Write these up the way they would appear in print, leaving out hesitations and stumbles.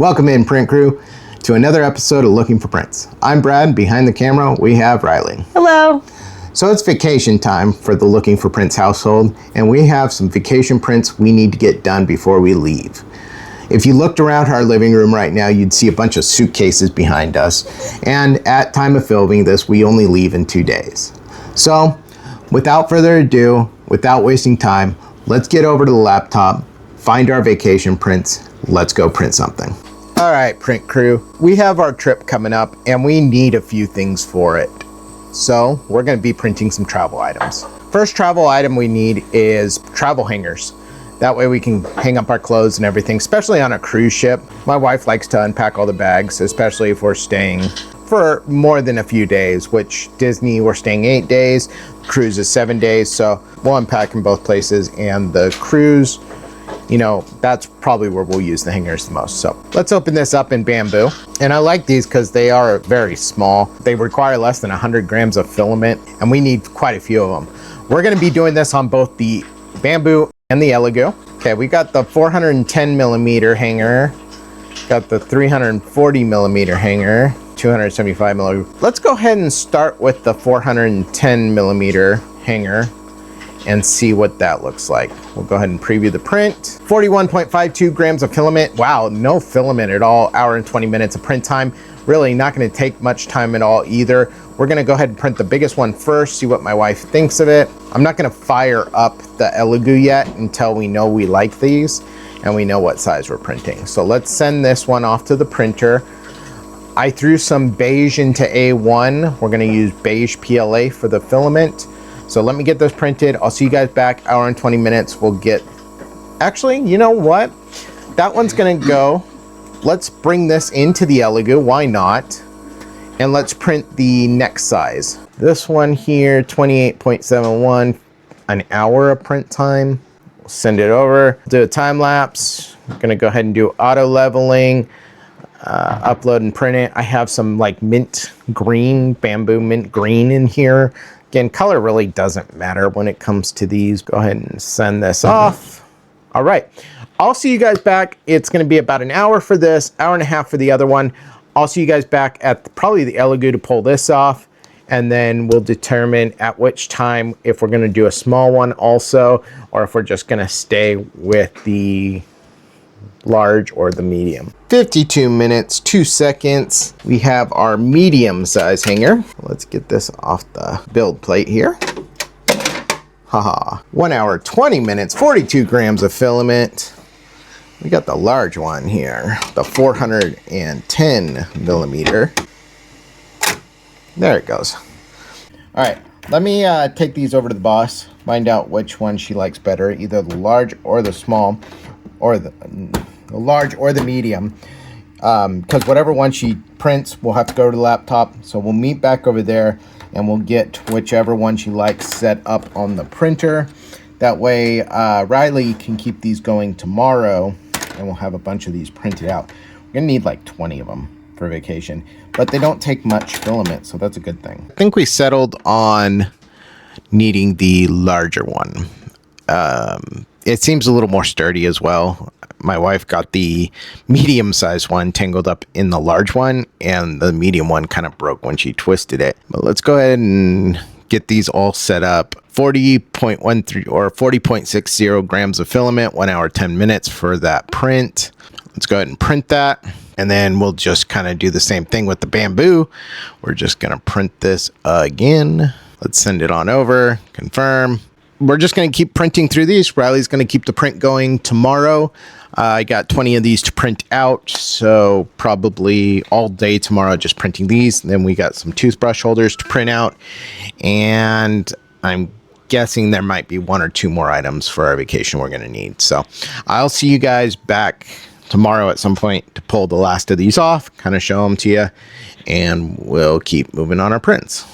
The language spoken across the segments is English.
Welcome in, print crew, to another episode of Looking for Prints. I'm Brad. Behind the camera, we have Riley. Hello. So it's vacation time for the Looking for Prints household, and we have some vacation prints we need to get done before we leave. If you looked around our living room right now, you'd see a bunch of suitcases behind us, and at time of filming this, we only leave in 2 days. So, without further ado, without wasting time, let's get over to the laptop, find our vacation prints, let's go print something. All right, print crew, we have our trip coming up and we need a few things for it. So we're gonna be printing some travel items. First travel item we need is travel hangers. That way we can hang up our clothes and everything, especially on a cruise ship. My wife likes to unpack all the bags, especially if we're staying for more than a few days, which Disney, we're staying 8 days, cruise is 7 days, so we'll unpack in both places, and the cruise, you know, that's probably where we'll use the hangers the most. So let's open this up in bamboo. And I like these because they are very small. They require less than 100 grams of filament, and we need quite a few of them. We're gonna be doing this on both the bamboo and the Elegoo. Okay, we got the 410 millimeter hanger, got the 340 millimeter hanger, 275 millimeter. Let's go ahead and start with the 410 millimeter hanger and see what that looks like. We'll go ahead and preview the print. 41.52 grams of filament. Wow, no filament at all. Hour and 20 minutes of print time. Really not gonna take much time at all either. We're gonna go ahead and print the biggest one first, see what my wife thinks of it. I'm not gonna fire up the Elegoo yet until we know we like these and we know what size we're printing. So let's send this one off to the printer. I threw some beige into A1. We're gonna use beige PLA for the filament. So let me get those printed. I'll see you guys back, hour and 20 minutes. We'll get, actually, you know what? That one's gonna go. Let's bring this into the Elegoo, why not? And let's print the next size. This one here, 28.71, an hour of print time. We'll send it over, do a time lapse. I'm gonna go ahead and do auto leveling, upload and print it. I have some like mint green, bamboo mint green in here. Again, color really doesn't matter when it comes to these. Go ahead and send this off. All right, I'll see you guys back. It's gonna be about an hour for this, hour and a half for the other one. I'll see you guys back at probably the Elegoo to pull this off, and then we'll determine at which time if we're gonna do a small one also, or if we're just gonna stay with the large or the medium. 52 minutes, 2 seconds. We have our medium size hanger. Let's get this off the build plate here. Haha. 1 hour, 20 minutes, 42 grams of filament. We got the large one here, the 410 millimeter. There it goes. All right, let me take these over to the boss, find out which one she likes better, either the large or the small, or the large or the medium, because whatever one she prints, we'll have to go to the laptop. So we'll meet back over there and we'll get whichever one she likes set up on the printer. That way Riley can keep these going tomorrow and we'll have a bunch of these printed out. We're gonna need like 20 of them for vacation, but they don't take much filament, so that's a good thing. I think we settled on needing the larger one. It seems a little more sturdy as well. My wife got the medium sized one tangled up in the large one, and the medium one kind of broke when she twisted it. But let's go ahead and get these all set up. 40.13 or 40.60 grams of filament, 1 hour, 10 minutes for that print. Let's go ahead and print that. And then we'll just kind of do the same thing with the bamboo. We're just going to print this again. Let's send it on over, confirm. We're just going to keep printing through these. Riley's going to keep the print going tomorrow. I got 20 of these to print out, so probably all day tomorrow just printing these. And then we got some toothbrush holders to print out, and I'm guessing there might be 1 or 2 more items for our vacation we're going to need. So I'll see you guys back tomorrow at some point to pull the last of these off, kind of show them to you, and we'll keep moving on our prints.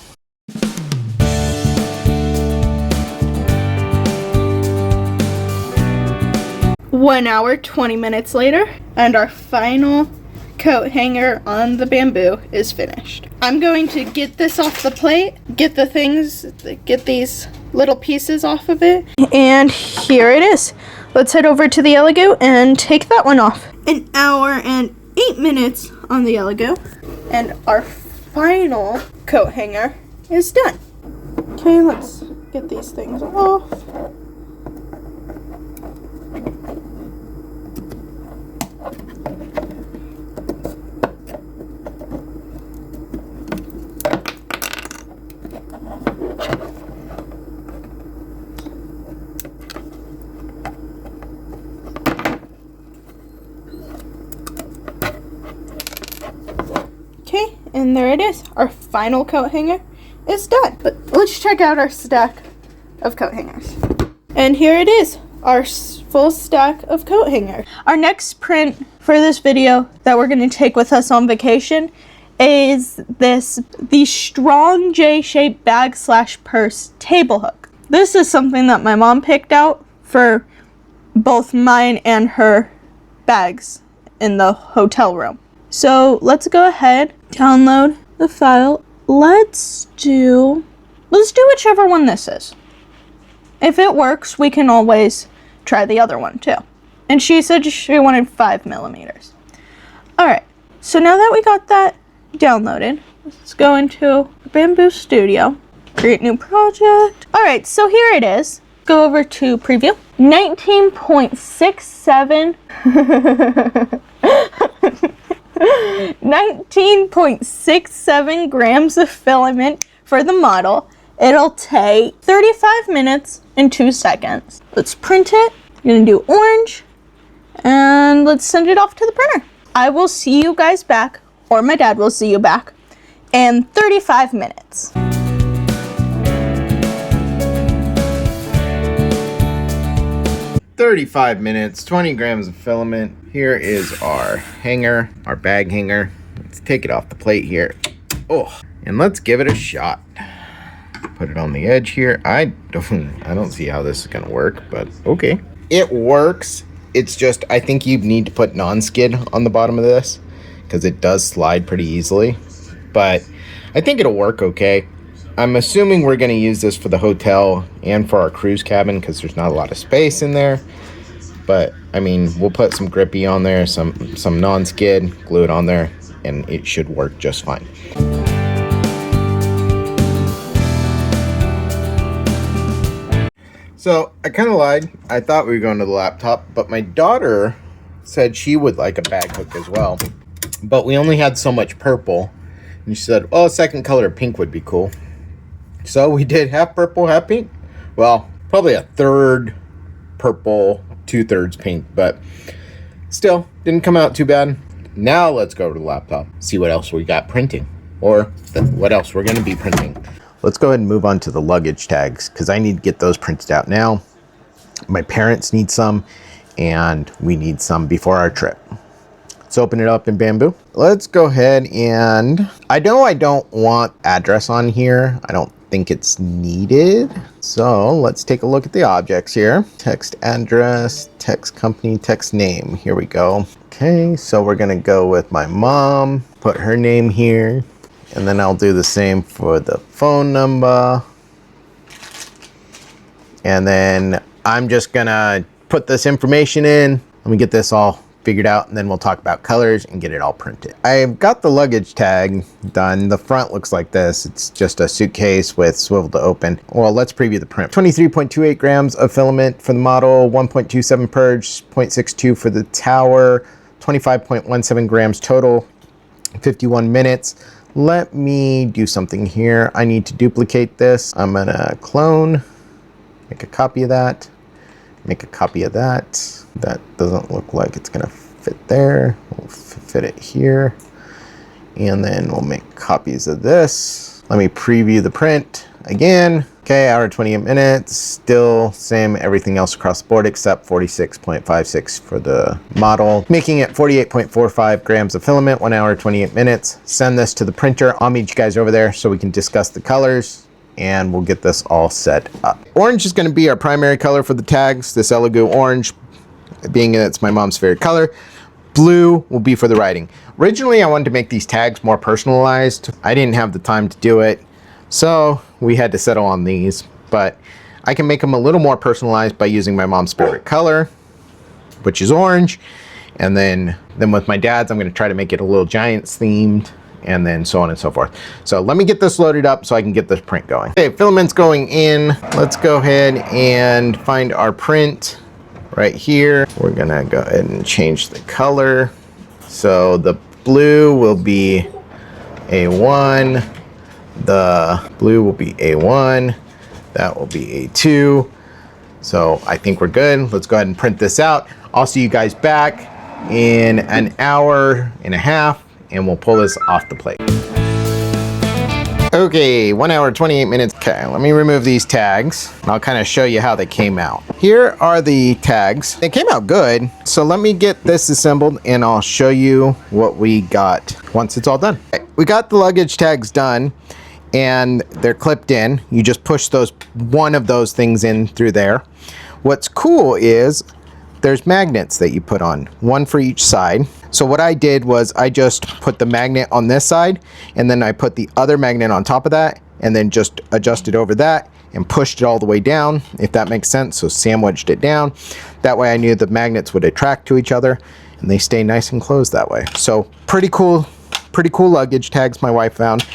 1 hour, 20 minutes later, and our final coat hanger on the bamboo is finished. I'm going to get this off the plate, get these little pieces off of it, and here it is. Let's head over to the Elegoo and take that one off. 1 hour and 8 minutes on the Elegoo, and our final coat hanger is done. Okay, let's get these things off. Okay, and there it is. Our final coat hanger is done. But let's check out our stack of coat hangers. And here it is, our full stack of coat hangers. Our next print for this video that we're going to take with us on vacation is the strong J-shaped bag / purse table hook. This is something that my mom picked out for both mine and her bags in the hotel room. So let's go ahead, download the file. Let's do whichever one this is. If it works, we can always try the other one too. And she said she wanted 5mm. All right, so now that we got that downloaded, let's go into Bamboo Studio, create new project. All right, so here it is. Go over to preview. 19.67 19.67 grams of filament for the model. It'll take 35 minutes and 2 seconds. Let's print it. I'm gonna do orange, and let's send it off to the printer. I will see you guys back, or my dad will see you back, in 35 minutes. "35 minutes, 20 grams of filament." Here is our hanger, our bag hanger. Let's take it off the plate here. Oh, and let's give it a shot. Put it on the edge here. I don't see how this is gonna work, but okay. It works. It's just, I think you need to put non-skid on the bottom of this because it does slide pretty easily, but I think it'll work okay. I'm assuming we're gonna use this for the hotel and for our cruise cabin because there's not a lot of space in there. But I mean, we'll put some grippy on there, some non-skid, glue it on there, and it should work just fine. So I kind of lied. I thought we were going to the laptop, but my daughter said she would like a bag hook as well. But we only had so much purple, and she said, "Oh, a second color of pink would be cool." So we did half purple, half pink. Well, probably a third purple, 2/3 pink, but still didn't come out too bad. Now let's go to the laptop, see what else we got printing, or what else we're going to be printing. Let's go ahead and move on to the luggage tags because I need to get those printed out now. My parents need some, and we need some before our trip. Let's open it up in Bamboo. Let's go ahead and I don't want address on here. I don't think it's needed. So let's take a look at the objects here. Text address, text company, text name. Here we go. Okay, so we're gonna go with my mom, put her name here, and then I'll do the same for the phone number. And then I'm just gonna put this information in. Let me get this all figured out, and then we'll talk about colors and get it all printed. I've got the luggage tag done. The front looks like this. It's just a suitcase with swivel to open. Well, let's preview the print. 23.28 grams of filament for the model, 1.27 purge, 0.62 for the tower, 25.17 grams total, 51 minutes. Let me do something here. I need to duplicate this. I'm gonna clone, make a copy of that, make a copy of that. That doesn't look like it's gonna fit there. We'll fit it here. And then we'll make copies of this. Let me preview the print again. Okay, hour 28 minutes, still same everything else across the board except 46.56 for the model, making it 48.45 grams of filament, 1 hour, 28 minutes. Send this to the printer. I'll meet you guys over there so we can discuss the colors, and we'll get this all set up. Orange is gonna be our primary color for the tags, this Elegoo orange, being it's my mom's favorite color. Blue will be for the writing. Originally, I wanted to make these tags more personalized. I didn't have the time to do it, so we had to settle on these, but I can make them a little more personalized by using my mom's favorite color, which is orange, And then with my dad's, I'm going to try to make it a little Giants themed, and then so on and so forth. So let me get this loaded up so I can get this print going. Okay, filament's going in. Let's go ahead and find our print right here. We're going to go ahead and change the color. So the blue will be A1. The blue will be A1. That will be A2. So I think we're good. Let's go ahead and print this out. I'll see you guys back in an hour and a half, and we'll pull this off the plate. Okay, 1 hour, 28 minutes. Okay, let me remove these tags, and I'll kind of show you how they came out. Here are the tags. They came out good, so let me get this assembled, and I'll show you what we got once it's all done. Okay, we got the luggage tags done, and they're clipped in. You just push one of those things in through there. What's cool is there's magnets that you put on, one for each side. So what I did was I just put the magnet on this side, and then I put the other magnet on top of that, and then just adjusted over that and pushed it all the way down, if that makes sense. So sandwiched it down. That way I knew the magnets would attract to each other, and they stay nice and closed that way. So pretty cool luggage tags my wife found.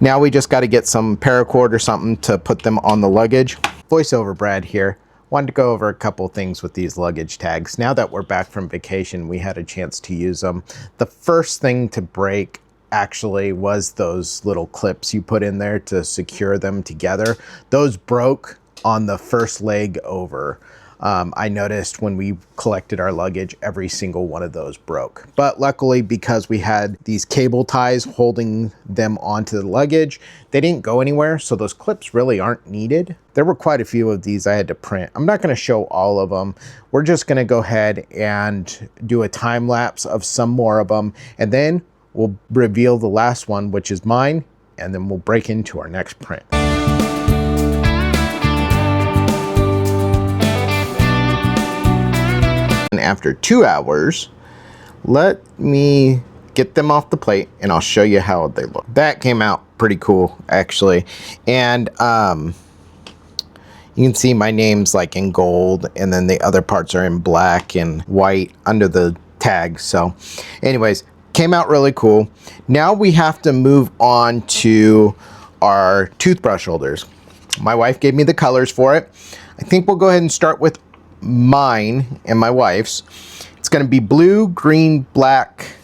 Now we just got to get some paracord or something to put them on the luggage. Voiceover Brad here. Wanted to go over a couple things with these luggage tags. Now that we're back from vacation, we had a chance to use them. The first thing to break actually was those little clips you put in there to secure them together. Those broke on the first leg over. I noticed when we collected our luggage, every single one of those broke. But luckily, because we had these cable ties holding them onto the luggage, they didn't go anywhere, so those clips really aren't needed. There were quite a few of these I had to print. I'm not going to show all of them. We're just going to go ahead and do a time lapse of some more of them, and then we'll reveal the last one, which is mine, and then we'll break into our next print. And after 2 hours, let me get them off the plate and I'll show you how they look. That came out pretty cool, actually. And you can see my name's like in gold, and then the other parts are in black and white under the tag. So anyways, came out really cool. Now we have to move on to our toothbrush holders. My wife gave me the colors for it. I think we'll go ahead and start with mine and my wife's. It's going to be blue, green, black.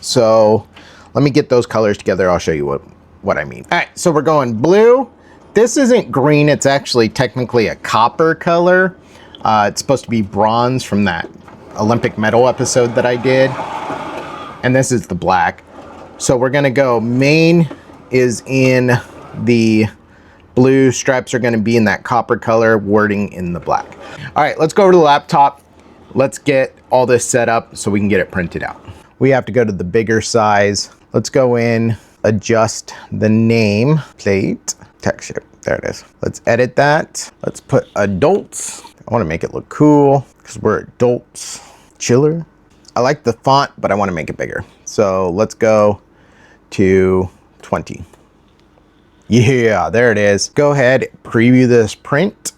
So let me get those colors together. I'll show you what I mean. All right, so we're going blue. This isn't green. It's actually technically a copper color. It's supposed to be bronze from that Olympic medal episode that I did. And this is the black. So we're going to go, mane is in the blue, stripes are going to be in that copper color, wording in the black. All right, let's go over to the laptop. Let's get all this set up so we can get it printed out. We have to go to the bigger size. Let's go in, adjust the name plate, texture. There it is. Let's edit that. Let's put adults. I want to make it look cool because we're adults. Chiller. I like the font, but I want to make it bigger. So let's go to 20. Yeah, there it is. Go ahead, preview this print.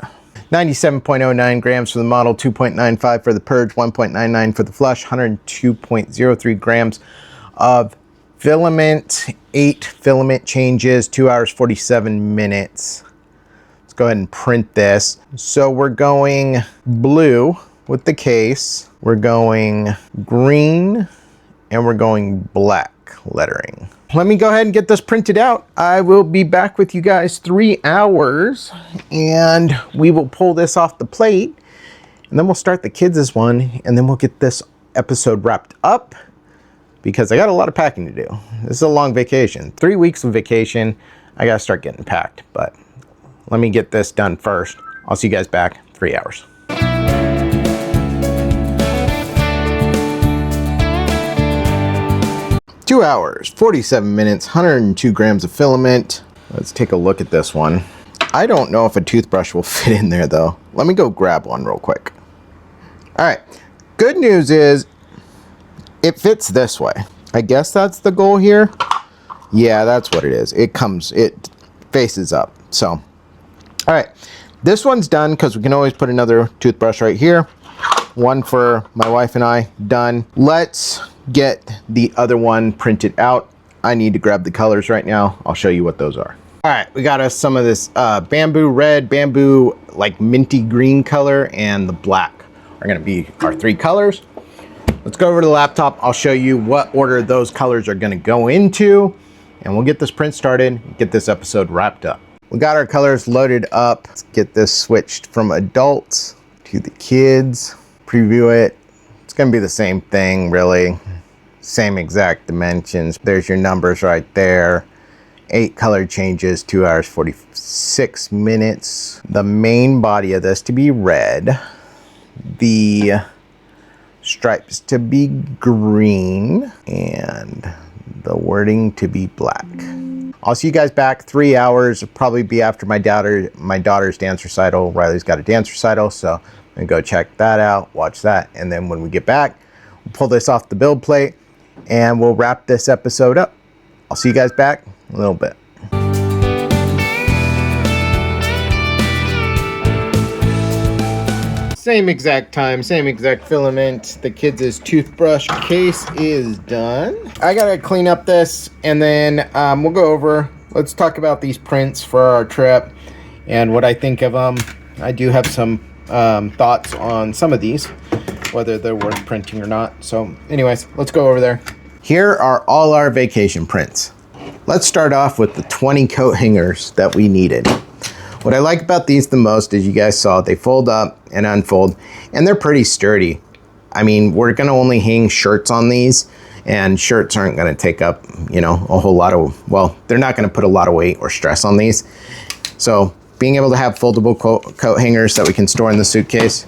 97.09 grams for the model, 2.95 for the purge, 1.99 for the flush, 102.03 grams of filament, 8 filament changes, 2 hours, 47 minutes. Let's go ahead and print this. So we're going blue with the case. We're going green, and we're going black lettering. Let me go ahead and get this printed out. I will be back with you guys 3 hours, and we will pull this off the plate, and then we'll start the kids' one, and then we'll get this episode wrapped up because I got a lot of packing to do. This is a long vacation. 3 weeks of vacation. I gotta start getting packed, but let me get this done first. I'll see you guys back 3 hours. 2 hours, 47 minutes, 102 grams of filament. Let's take a look at this one. I don't know if a toothbrush will fit in there though. Let me go grab one real quick. All right, good news is it fits this way. I guess that's the goal here. Yeah, that's what it is. It faces up. So, all right, this one's done because we can always put another toothbrush right here. one for my wife and I done. Let's get the other one printed out. I need to grab the colors right now. I'll show you what those are. All right, we got us some of this bamboo red, bamboo like minty green color, and the black are gonna be our three colors. Let's go over to the laptop. I'll show you what order those colors are gonna go into, and we'll get this print started, get this episode wrapped up. We got our colors loaded up. Let's get this switched from adults to the kids. Preview it. It's gonna be the same thing, really. Same exact dimensions. There's your numbers right there. 8 color changes, 2 hours, 46 minutes. The main body of this to be red. The stripes to be green, and the wording to be black. I'll see you guys back 3 hours. It'll probably be after my daughter's dance recital. Riley's got a dance recital, so I'm gonna go check that out, watch that, and then when we get back, we'll pull this off the build plate and we'll wrap this episode up. I'll see you guys back in a little bit. Same exact time, same exact filament. The kids' toothbrush case is done. I gotta clean up this, and then we'll go over. Let's talk about these prints for our trip and what I think of them. I do have some thoughts on some of these, whether they're worth printing or not. So anyways, let's go over there. Here are all our vacation prints. Let's start off with the 20 coat hangers that we needed. What I like about these the most, as you guys saw, they fold up and unfold, and they're pretty sturdy. I mean, we're gonna only hang shirts on these, and shirts aren't gonna take up, you know, a whole lot of, well, they're not gonna put a lot of weight or stress on these. So being able to have foldable coat hangers that we can store in the suitcase,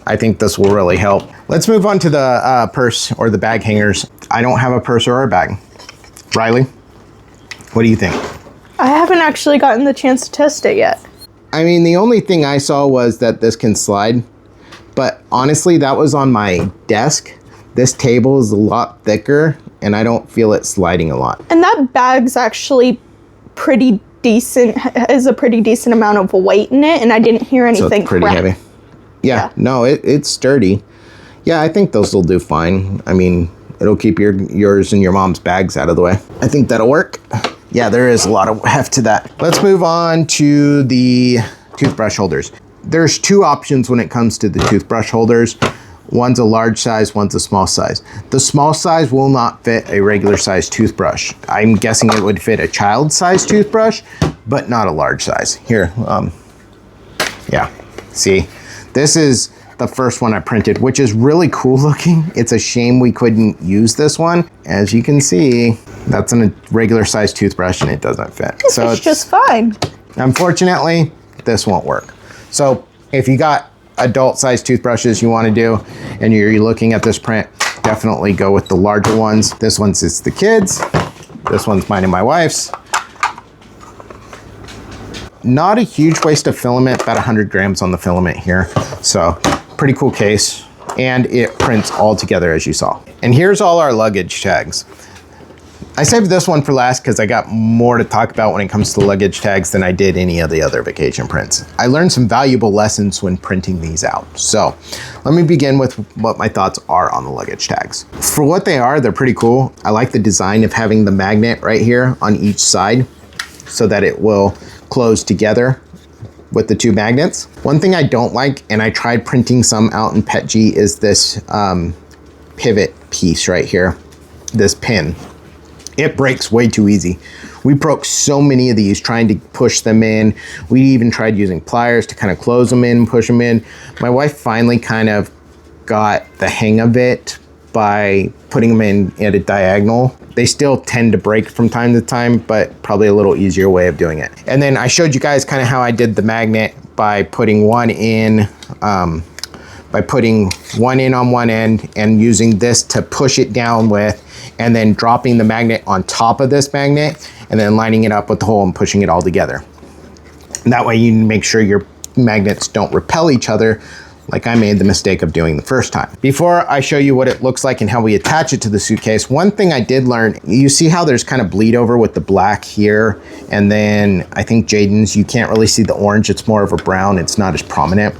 I think this will really help. Let's move on to the purse or the bag hangers. I don't have a purse or a bag. Riley, what do you think? I haven't actually gotten the chance to test it yet. I mean, the only thing I saw was that this can slide, but honestly, that was on my desk. This table is a lot thicker, and I don't feel it sliding a lot. And that bag's actually pretty decent, has a pretty decent amount of weight in it, and I didn't hear anything So it's pretty crack. heavy. Yeah, no, it's sturdy. Yeah, I think those will do fine. I mean, it'll keep yours and your mom's bags out of the way. I think that'll work. Yeah, there is a lot of heft to that. Let's move on to the toothbrush holders. There's two options when it comes to the toothbrush holders. One's a large size, one's a small size. The small size will not fit a regular size toothbrush. I'm guessing it would fit a child size toothbrush, but not a large size. Here, yeah, see, this is the first one I printed, which is really cool looking. It's a shame we couldn't use this one. As you can see, that's a regular size toothbrush and it doesn't fit. So it's just fine. Unfortunately, this won't work. So if you got adult size toothbrushes you want to do and you're looking at this print, definitely go with the larger ones. This one's the kids. This one's mine and my wife's. Not a huge waste of filament, about 100 grams on the filament here. So pretty cool case, and it prints all together as you saw. And here's all our luggage tags. I saved this one for last because I got more to talk about when it comes to luggage tags than I did any of the other vacation prints. I learned some valuable lessons when printing these out. So let me begin with what my thoughts are on the luggage tags. For what they are, they're pretty cool. I like the design of having the magnet right here on each side so that it will close together with the two magnets. One thing I don't like, and I tried printing some out in PetG, is this pivot piece right here, this pin. It breaks way too easy. We broke so many of these trying to push them in. We even tried using pliers to kind of close them in, push them in. My wife finally kind of got the hang of it by putting them in at a diagonal. They still tend to break from time to time, but probably a little easier way of doing it. And then I showed you guys kind of how I did the magnet by putting one in on one end and using this to push it down with, and then dropping the magnet on top of this magnet and then lining it up with the hole and pushing it all together. And that way you make sure your magnets don't repel each other like I made the mistake of doing the first time. Before I show you what it looks like and how we attach it to the suitcase, one thing I did learn, you see how there's kind of bleed over with the black here, and then I think Jaden's, you can't really see the orange, it's more of a brown, it's not as prominent.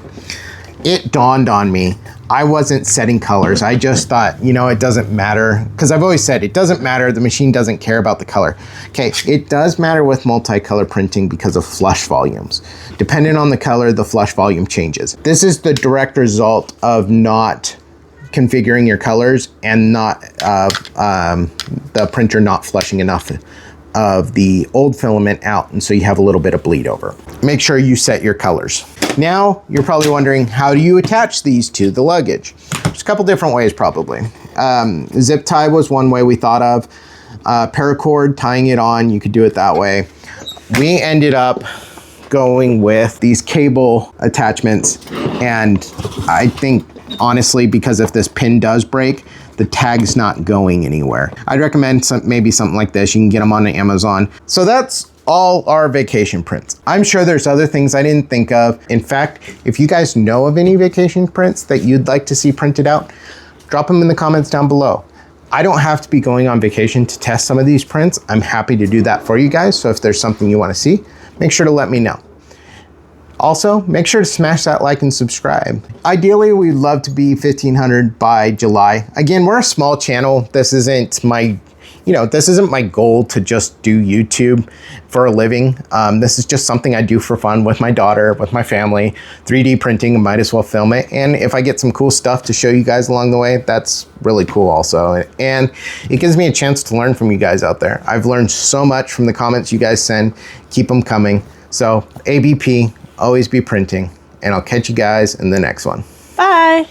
it dawned on me, I wasn't setting colors. I just thought, you know, it doesn't matter. Because I've always said, it doesn't matter. The machine doesn't care about the color. Okay, it does matter with multicolor printing because of flush volumes. Depending on the color, the flush volume changes. This is the direct result of not configuring your colors and not the printer not flushing enough of the old filament out, and so you have a little bit of bleed over. Make sure you set your colors. Now you're probably wondering, how do you attach these to the luggage? There's a couple different ways probably. Zip tie was one way we thought of. Paracord, tying it on, you could do it that way. We ended up going with these cable attachments, and I think honestly, because if this pin does break, the tag's not going anywhere. I'd recommend maybe something like this. You can get them on Amazon. So that's all our vacation prints. I'm sure there's other things I didn't think of. In fact, if you guys know of any vacation prints that you'd like to see printed out, drop them in the comments down below. I don't have to be going on vacation to test some of these prints. I'm happy to do that for you guys. So if there's something you want to see, make sure to let me know. Also, make sure to smash that like and subscribe. Ideally, we'd love to be 1,500 by July. Again, we're a small channel. This isn't my, this isn't my goal to just do YouTube for a living. This is just something I do for fun with my daughter, with my family. 3D printing, I might as well film it. And if I get some cool stuff to show you guys along the way, that's really cool also. And it gives me a chance to learn from you guys out there. I've learned so much from the comments you guys send. Keep them coming. So ABP. Always be printing, and I'll catch you guys in the next one. Bye.